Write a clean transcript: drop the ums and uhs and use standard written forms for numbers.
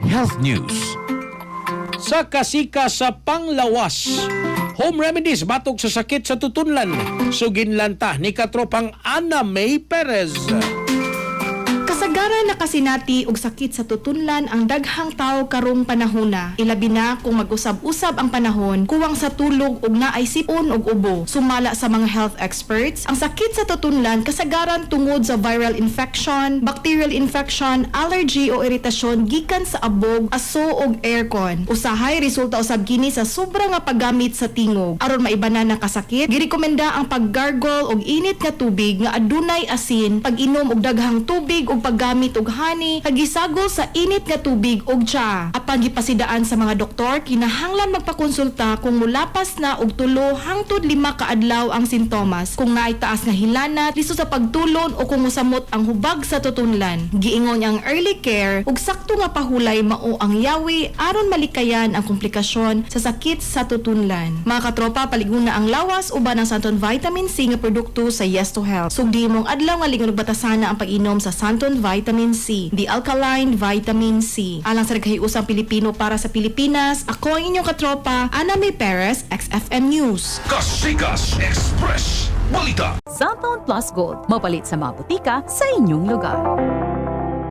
Health News. Sa kasika sa panglawas, home remedies batok sa sakit sa tutunlan. Suginlanta ni katropang Ana May Perez. Kasagaran na kasinati og sakit sa tutunlan ang daghang tao karong panahona. Ilabi na kung mag-usab-usab ang panahon, kuwang sa tulog ug naay sipon ug ubo. Sumala sa mga health experts, ang sakit sa tutunlan kasagaran tungod sa viral infection, bacterial infection, allergy o iritasyon gikan sa abog, aso ug aircon. Usahay resulta usab kini sa sobra nga paggamit sa tingog. Aron maibanan ang kasakit, girekomenda ang paggargle og init nga tubig nga adunay asin, pag-inom og daghang tubig ug paggamit og honey, pagisagol sa init nga tubig ug tsa. Apan gipasidaan sa mga doktor, kinahanglan magpakonsulta kung mulapas na og 3 hangtod 5 ka adlaw ang sintomas, kung naay taas nga hilanat, liso sa pagtulon o kung musamot ang hubag sa tutunlan. Giingon ang early care ug sakto nga pahulay mao ang yawi aron malikayan ang komplikasyon sa sakit sa tutunlan. Mga katropa, paliguna ang lawas uban ang Santon Vitamin C nga produkto sa Yes to Health. Sugdi mong adlaw nga lingon ug batasana ang pag-inom sa Santon Vitamin C, the alkaline vitamin C. Alang sa nagkahiusang Pilipino para sa Pilipinas, ako ang inyong katropa, Ana May Perez, XFM News. Kasikas Express Balita. Santon Plus Gold, mapalit sa mga butika sa inyong lugar.